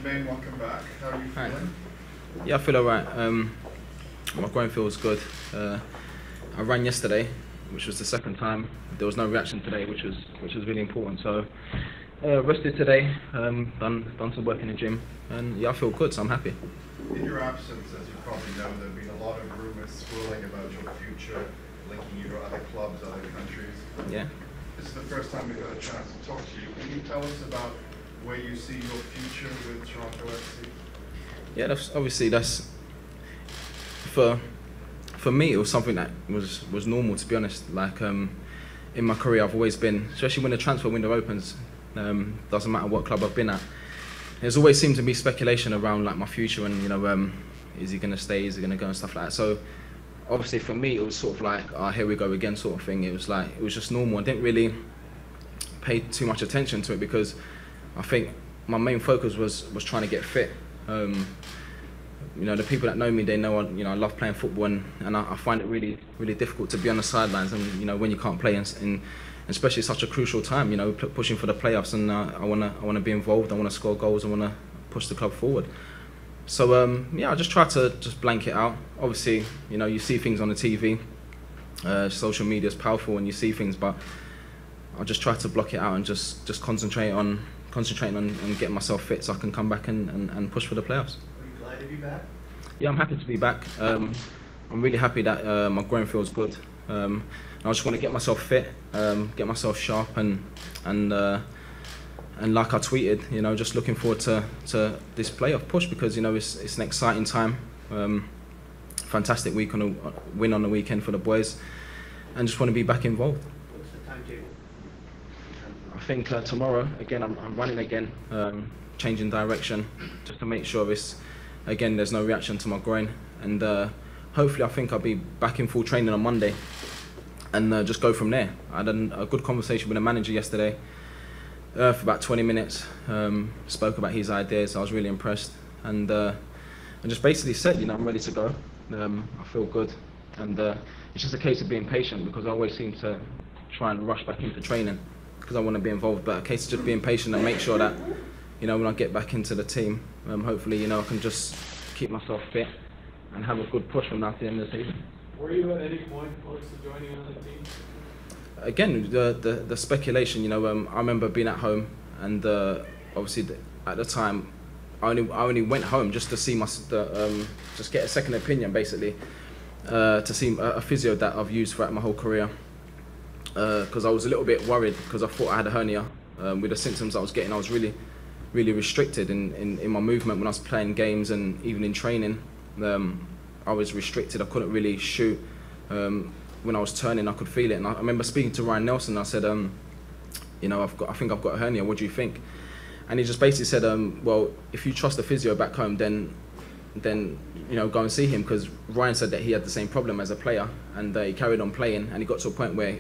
Jermain, welcome back. How are you feeling? Yeah, I feel alright. My groin feels good. I ran yesterday, which was the second time. There was no reaction today, which was really important. So rested today, done some work in the gym, and yeah, I feel good. So I'm happy. In your absence, as you probably know, there have been a lot of rumours swirling about your future, linking you to other clubs, other countries. Yeah. This is the first time we've got a chance to talk to you. Can you tell us about where you see your future with Toronto FC? Yeah, that's for me. It was something that was normal, to be honest. Like in my career, I've always been, especially when the transfer window opens. Doesn't matter what club I've been at. There's always seemed to be speculation around like my future and is he going to stay? Is he going to go and stuff like that. So obviously for me, it was sort of like, oh, here we go again, sort of thing. It was just normal. I didn't really pay too much attention to it because I think my main focus was trying to get fit. The people that know me, they know I love playing football, and I find it really difficult to be on the sidelines, and when you can't play, and especially such a crucial time, pushing for the playoffs, and I wanna be involved. I wanna score goals. I wanna push the club forward. So I just try to just blank it out. Obviously, you see things on the TV. Social media is powerful, and you see things, but I just try to block it out and just concentrating on getting myself fit so I can come back and push for the playoffs. Are you glad to be back? Yeah, I'm happy to be back. I'm really happy that my groin feels good. I just want to get myself fit, get myself sharp, and like I tweeted, just looking forward to this playoff push because it's an exciting time. Fantastic win on the weekend for the boys, and just want to be back involved. What's the timetable? I think tomorrow again I'm running again, changing direction just to make sure there's no reaction to my groin, and hopefully I think I'll be back in full training on Monday, and just go from there. I had a good conversation with the manager yesterday for about 20 minutes. Spoke about his ideas. I was really impressed, and I just basically said, I'm ready to go. I feel good, and it's just a case of being patient because I always seem to try and rush back into training because I want to be involved. But a case of just being patient and make sure that when I get back into the team, hopefully I can just keep myself fit and have a good push from now to the end of the season. Were you at any point close to joining another team? Again, the speculation. I remember being at home, and obviously at the time, I only went home just to see just get a second opinion, basically, to see a physio that I've used throughout my whole career. Because I was a little bit worried because I thought I had a hernia. With the symptoms I was getting, I was really restricted in my movement when I was playing games and even in training. I was restricted. I couldn't really shoot. When I was turning, I could feel it. And I remember speaking to Ryan Nelson. I said, I think I've got a hernia. What do you think? And he just basically said, well, if you trust the physio back home, then go and see him, because Ryan said that he had the same problem as a player, and he carried on playing, and he got to a point where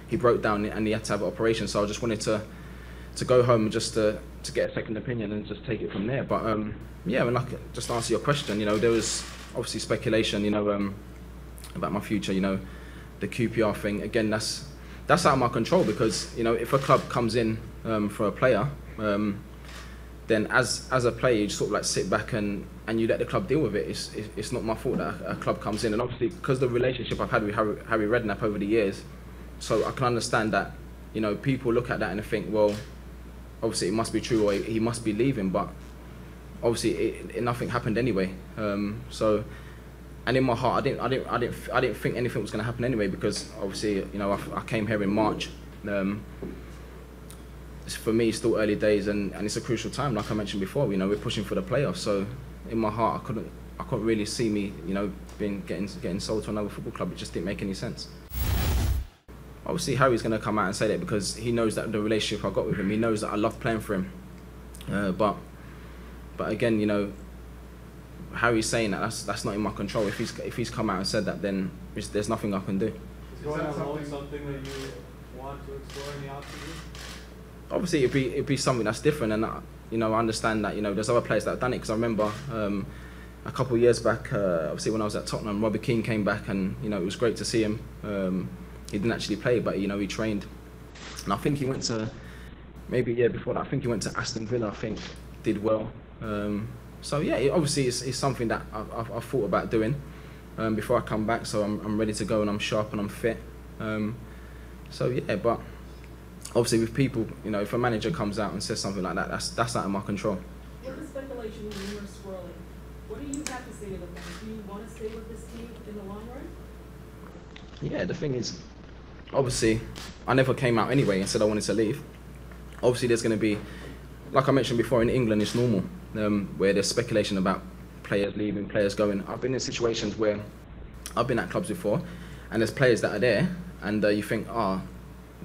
he broke down and he had to have an operation. So I just wanted to go home just to get a second opinion and just take it from there. But when I just answer your question, there was obviously speculation, about my future, the QPR thing. Again, that's out of my control because if a club comes in for a player, then as a player you just sort of like sit back and you let the club deal with it. It's not my fault that a club comes in, and obviously because of the relationship I've had with Harry Redknapp over the years, so I can understand that people look at that and they think, well, obviously it must be true or he must be leaving, but obviously nothing happened anyway. And in my heart, I didn't think anything was going to happen anyway because obviously I came here in March. For me, it's still early days, and it's a crucial time. Like I mentioned before, we're pushing for the playoffs. So in my heart, I couldn't really see me, getting sold to another football club. It just didn't make any sense. Obviously, Harry's going to come out and say that because he knows that the relationship I got with him. He knows that I love playing for him. But again, Harry's saying that that's not in my control. If he's come out and said that, then there's nothing I can do. Is going on loan something that you want to explore in the offseason? Obviously, it'd be something that's different, and I understand that there's other players that have done it. Because I remember a couple of years back, obviously when I was at Tottenham, Robbie Keane came back, and it was great to see him. He didn't actually play, but he trained, and I think he went to maybe before that. I think he went to Aston Villa. I think did well, So yeah, obviously it's something that I've thought about doing before I come back. So I'm ready to go and I'm sharp and I'm fit. So yeah, but obviously with people, you know, if a manager comes out and says something like that, that's out of my control. With the speculation and rumors swirling, what do you have to say to the fans? Do you want to stay with this team in the long run? Yeah, the thing is, obviously, I never came out anyway and said I wanted to leave. Obviously, there's going to be, like I mentioned before, in England it's normal, where there's speculation about players leaving, players going. I've been in situations where I've been at clubs before, and there's players that are there, and you think,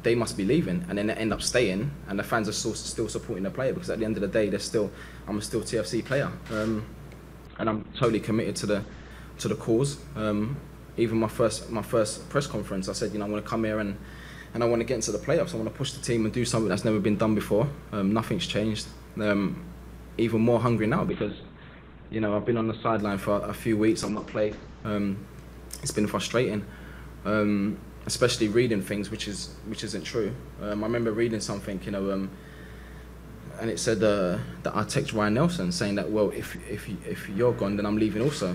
they must be leaving, and then they end up staying, and the fans are still supporting the player, because at the end of the day, I'm a still TFC player, and I'm totally committed to the cause. Even my first press conference, I said, you know, I want to come here and I want to get into the playoffs. I want to push the team and do something that's never been done before. Nothing's changed. Even more hungry now because, you know, I've been on the sideline for a few weeks. I've not played. It's been frustrating, especially reading things which isn't true. I remember reading something, you know, and it said that I text Ryan Nelson saying that, well, if you're gone, then I'm leaving also.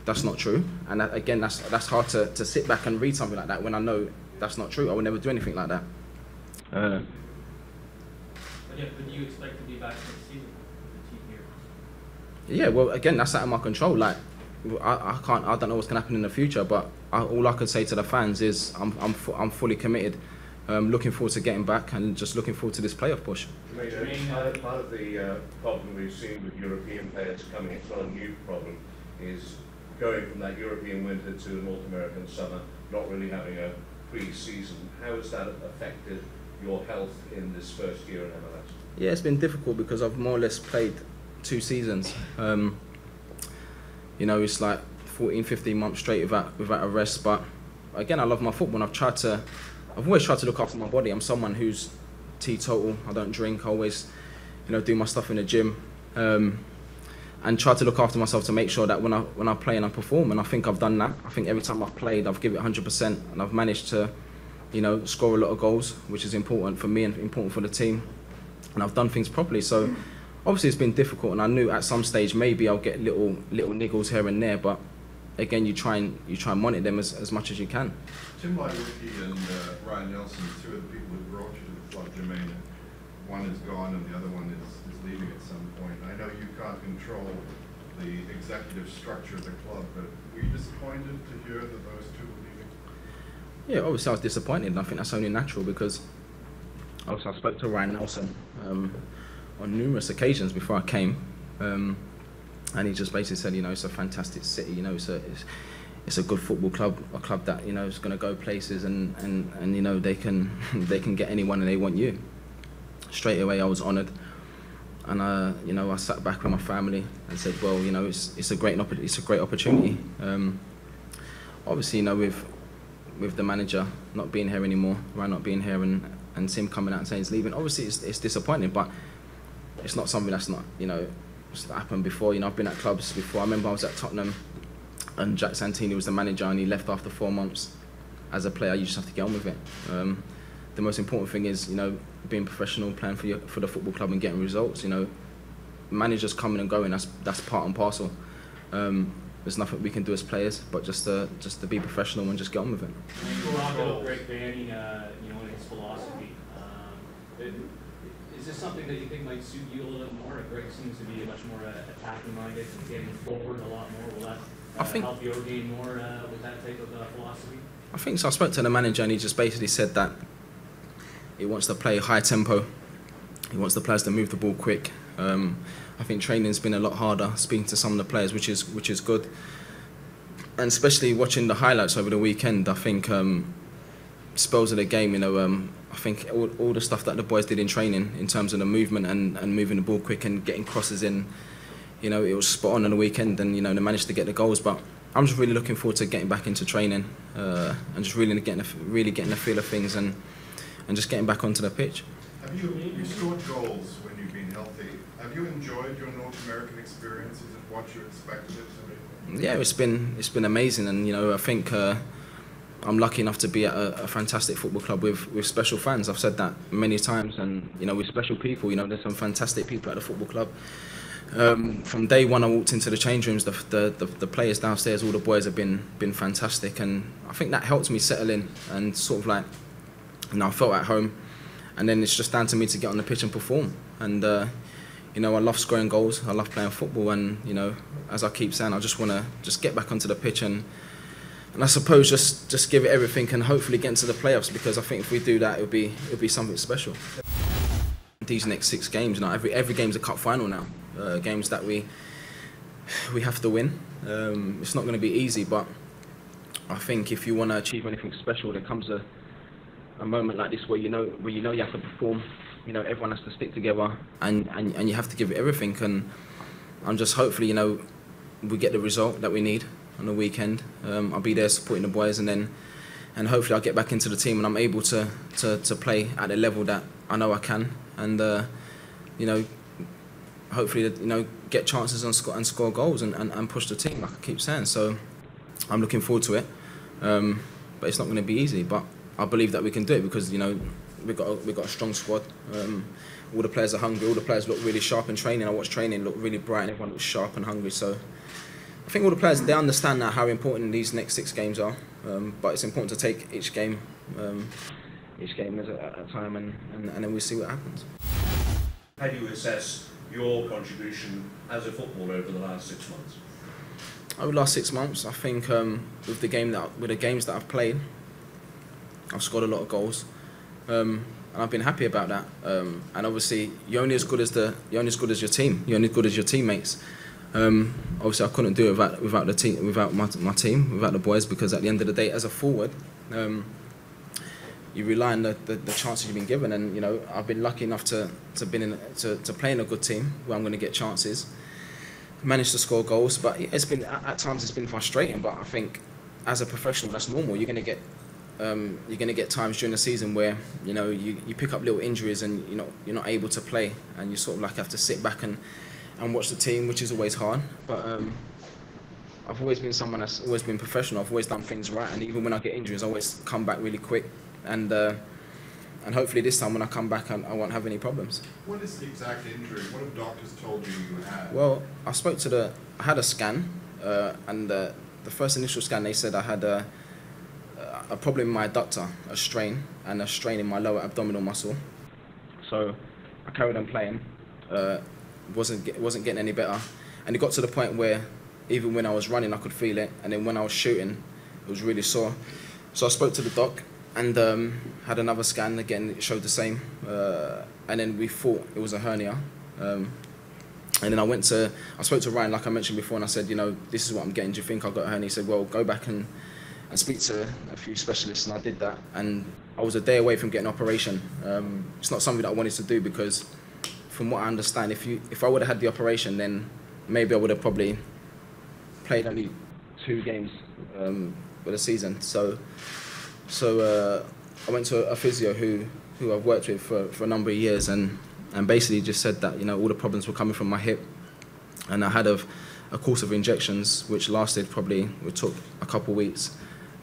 That's not true, and again, that's hard to sit back and read something like that when I know that's not true. I would never do anything like that. But do you expect to be back next season with the team here? Yeah, well, again, that's out of my control. Like, I don't know what's gonna happen in the future, but all I could say to the fans is I'm fully committed. Looking forward to getting back and just looking forward to this playoff push. Jermain, part of the problem we've seen with European players coming, it's not a new problem, is going from that European winter to North American summer, not really having a pre-season. How has that affected your health in this first year in MLS? Yeah, it's been difficult because I've more or less played 2 seasons. You know, it's like 14, 15 months straight without a rest. But again, I love my football, and I've always tried to look after my body. I'm someone who's teetotal. I don't drink. I always, you know, do my stuff in the gym. And try to look after myself to make sure that when I play and I perform, and I think I've done that. I think every time I've played, I've given it 100%, and I've managed to, you know, score a lot of goals, which is important for me and important for the team. And I've done things properly. So obviously it's been difficult, and I knew at some stage maybe I'll get little niggles here and there, but again, you try and monitor them as much as you can. Tim Lewicki and Ryan Nelson, 2 of the people who brought you to the club, Jermain. One is gone and the other one is leaving at some point. I know you can't control the executive structure of the club, but were you disappointed to hear that those 2 were leaving? Yeah, obviously I was disappointed, and I think that's only natural because obviously I spoke to Ryan Nelson on numerous occasions before I came, and he just basically said, you know, it's a fantastic city, you know, it's a good football club, a club that, you know, is going to go places, and you know, they can get anyone and they want you. Straight away I was honoured, and you know, I sat back with my family and said, well, you know, it's a great opportunity. Obviously, you know, with the manager not being here anymore, Ryan not being here, and Tim coming out and saying he's leaving, obviously it's disappointing, but it's not something that's not, you know, it's happened before. You know, I've been at clubs before. I remember I was at Tottenham and Jack Santini was the manager, and he left after 4 months. As a player, you just have to get on with it. The most important thing is, you know, being professional, playing for the football club and getting results. You know, managers coming and going, that's part and parcel. There's nothing we can do as players, but just to be professional and just get on with it. You brought up Greg Banning, you know, and his philosophy. Is this something that you think might suit you a little bit more? Greg seems to be much more attacking minded and getting forward a lot more. Will that help your game more with that type of philosophy? I think so. I spoke to the manager and he just basically said that he wants to play high tempo. He wants the players to move the ball quick. I think training's been a lot harder, speaking to some of the players, which is good. And especially watching the highlights over the weekend, I think spells of the game, you know, I think all the stuff that the boys did in training in terms of the movement and moving the ball quick and getting crosses in, you know, it was spot on the weekend, and you know, they managed to get the goals. But I'm just really looking forward to getting back into training and just really getting the feel of things and just getting back onto the pitch. Have you scored goals when you've been healthy? Have you enjoyed your North American experience? Is it what you expected it to be? Yeah, it's been amazing, and you know, I think I'm lucky enough to be at a fantastic football club with special fans. I've said that many times, and you know, with special people. You know, there's some fantastic people at the football club. From day one I walked into the change rooms, the players downstairs, all the boys have been fantastic, and I think that helped me settle in and sort of like, you know, I felt at home. And then it's just down to me to get on the pitch and perform. And you know, I love scoring goals, I love playing football, and you know, as I keep saying, I just want to just get back onto the pitch and I suppose just give it everything and hopefully get into the playoffs, because I think if we do that, it'll be something special. These next 6 games, you know, every game's a cup final now. Games that we have to win. It's not going to be easy, but I think if you want to achieve anything special, there comes a moment like this where you know you have to perform. You know, everyone has to stick together and you have to give it everything. And I'm just hopefully, you know, we get the result that we need on the weekend. I'll be there supporting the boys, and hopefully I'll get back into the team and I'm able to play at the level that I know I can, and you know, hopefully, you know, get chances and score goals and push the team, like I keep saying. So I'm looking forward to it, but it's not going to be easy. But I believe that we can do it because, you know, we've got a strong squad. All the players are hungry. All the players look really sharp in training. I watched training, look really bright, and everyone looks sharp and hungry. So I think all the players, they understand now how important these next 6 games are. But it's important to take each game as a time, and then we see what happens. How do you assess your contribution as a footballer over the last 6 months? Over the last 6 months, I think with the games that I've played, I've scored a lot of goals, and I've been happy about that. And obviously, you're only as good as your team. You're only as good as your teammates. Obviously, I couldn't do it without the team, without my team, without the boys, because at the end of the day, as a forward, you rely on the chances you've been given. And you know, I've been lucky enough to play in a good team where I'm going to get chances, managed to score goals. But it's been at times it's been frustrating. But I think as a professional, that's normal. You're going to get times during the season where, you know, you pick up little injuries and you're not able to play, and you sort of like have to sit back and watch the team, which is always hard. But I've always been someone that's always been professional. I've always done things right, and even when I get injuries, I always come back really quick. And hopefully this time when I come back, I won't have any problems. What is the exact injury? What have doctors told you you had? Well, I had a scan, and the first initial scan, they said I had a problem in my adductor, a strain in my lower abdominal muscle. So I carried on playing, wasn't getting any better, and it got to the point where even when I was running I could feel it, and then when I was shooting it was really sore. So I spoke to the doc and had another scan. Again, it showed the same, and then we thought it was a hernia. And then I spoke to Ryan, like I mentioned before, and I said, you know, this is what I'm getting, do you think I've got a hernia? He said, well, go back and speak to a few specialists, and I did that, and I was a day away from getting an operation. It's not something that I wanted to do, because from what I understand, if I would have had the operation, then maybe I would have probably played only 2 games for the season. So I went to a physio who I've worked with for a number of years, and basically just said that, you know, all the problems were coming from my hip, and I had a course of injections which took a couple of weeks.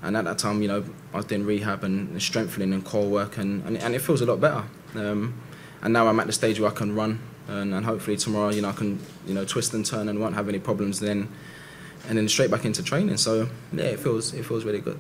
And at that time, you know, I was doing rehab and strengthening and core work, and it feels a lot better. And now I'm at the stage where I can run, and hopefully tomorrow, you know, I can, you know, twist and turn and won't have any problems then, and then straight back into training. So yeah, it feels really good.